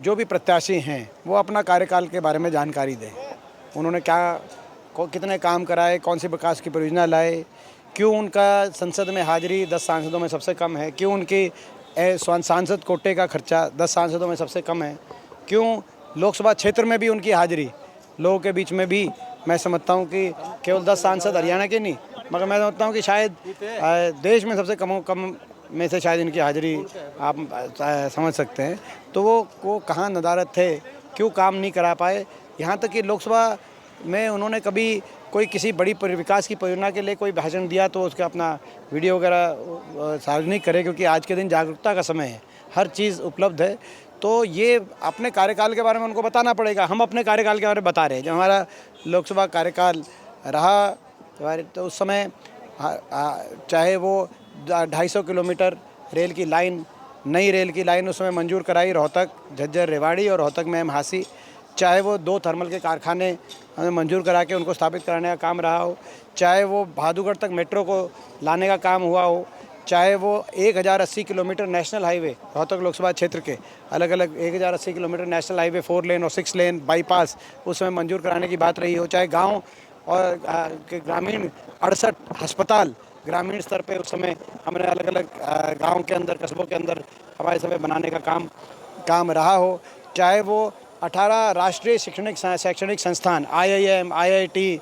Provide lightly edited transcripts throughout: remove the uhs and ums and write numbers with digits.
जो भी प्रत्याशी हैं वो अपना कार्यकाल के बारे में जानकारी दें। उन्होंने कितने काम कराए, कौन सी विकास की परियोजना लाए, क्यों उनका संसद में हाजिरी 10 सांसदों में सबसे कम है, क्यों उनकी सांसद कोटे का खर्चा 10 सांसदों में सबसे कम है, क्यों लोकसभा क्षेत्र में भी उनकी हाजिरी लोगों के बीच में भी मैं समझता हूँ कि केवल 10 सांसद हरियाणा के नहीं, मगर मैं समझता हूँ कि शायद देश में सबसे कम में से शायद इनकी हाजिरी आप समझ सकते हैं। तो वो कहाँ नदारत थे, क्यों काम नहीं करा पाए। यहाँ तक कि लोकसभा में उन्होंने कभी कोई किसी बड़ी विकास की परियोजना के लिए कोई भाषण दिया तो उसका अपना वीडियो वगैरह सार्वजनिक करे, क्योंकि आज के दिन जागरूकता का समय है, हर चीज़ उपलब्ध है। तो ये अपने कार्यकाल के बारे में उनको बताना पड़ेगा। हम अपने कार्यकाल के बारे में बता रहे हैं। जब हमारा लोकसभा कार्यकाल रहा तो उस समय चाहे वो 250 किलोमीटर रेल की लाइन, नई रेल की लाइन उस समय मंजूर कराई, रोहतक झज्जर रेवाड़ी और रोहतक में हांसी, चाहे वो 2 थर्मल के कारखाने हमें मंजूर करा के उनको स्थापित कराने का काम रहा हो, चाहे वो भादुगढ़ तक मेट्रो को लाने का काम हुआ हो, चाहे वो 1080 kilometre national highway Rohtak Lok Sabha क्षेत्र के अलग अलग 1080 किलोमीटर नेशनल हाईवे 4 लेन और 6 लेन बाईपास उस समय मंजूर कराने की बात रही हो, चाहे गांव और ग्रामीण 68 अस्पताल ग्रामीण स्तर पे उस समय हमने अलग अलग गांव के अंदर, कस्बों के अंदर हमारे समय बनाने का काम रहा हो, चाहे वो 18 राष्ट्रीय शैक्षणिक संस्थान IIM, IIT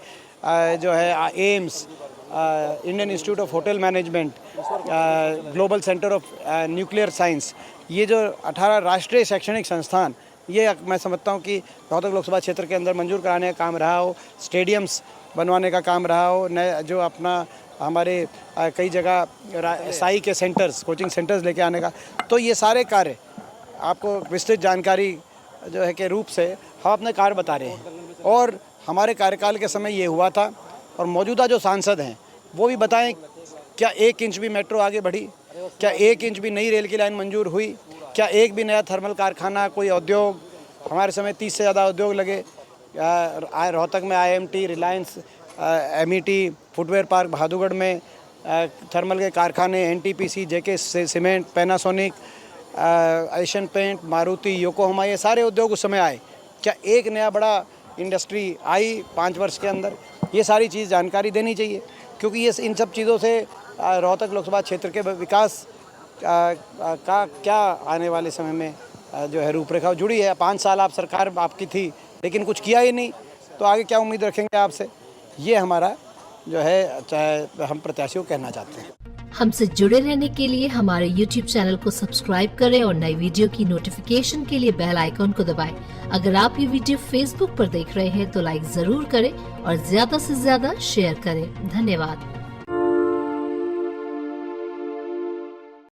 जो है, AIIMS, Indian institute of hotel management, global centre of nuclear science, ये जो 18 राष्ट्रीय शैक्षणिक संस्थान, ये मैं समझता हूँ कि रोहतक लोकसभा क्षेत्र के अंदर मंजूर कराने का काम रहा हो, स्टेडियम्स बनवाने का काम रहा हो, नए जो अपना हमारे कई जगह साई के सेंटर्स, कोचिंग सेंटर्स लेके आने का। तो ये सारे कार्य आपको विस्तृत जानकारी जो है के रूप से हम अपने कार्य बता रहे हैं, और हमारे कार्यकाल के समय ये हुआ था। और मौजूदा जो सांसद हैं वो भी बताएं, क्या 1 इंच भी मेट्रो आगे बढ़ी, क्या 1 इंच भी नई रेल की लाइन मंजूर हुई, क्या एक भी नया थर्मल कारखाना, कोई उद्योग, हमारे समय 30 से ज़्यादा उद्योग लगे रोहतक में, IMT, Reliance, MET, footwear park भादुगढ़ में, थर्मल के कारखाने, NTPC, JK cement, Panasonic, Asian paint, Maruti, Yokohama, ये सारे उद्योग उस समय आए। क्या एक नया बड़ा इंडस्ट्री आई 5 वर्ष के अंदर? ये सारी चीज़ जानकारी देनी चाहिए, क्योंकि ये इन सब चीज़ों से रोहतक लोकसभा क्षेत्र के विकास का क्या आने वाले समय में जो है रूपरेखा जुड़ी है। 5 साल आप सरकार आपकी थी लेकिन कुछ किया ही नहीं, तो आगे क्या उम्मीद रखेंगे आपसे? ये हमारा जो है चाहे हम प्रत्याशियों को कहना चाहते हैं। हमसे जुड़े रहने के लिए हमारे YouTube चैनल को सब्सक्राइब करें और नई वीडियो की नोटिफिकेशन के लिए बेल आइकॉन को दबाएं। अगर आप ये वीडियो Facebook पर देख रहे हैं तो लाइक जरूर करें और ज्यादा से ज्यादा शेयर करें। धन्यवाद।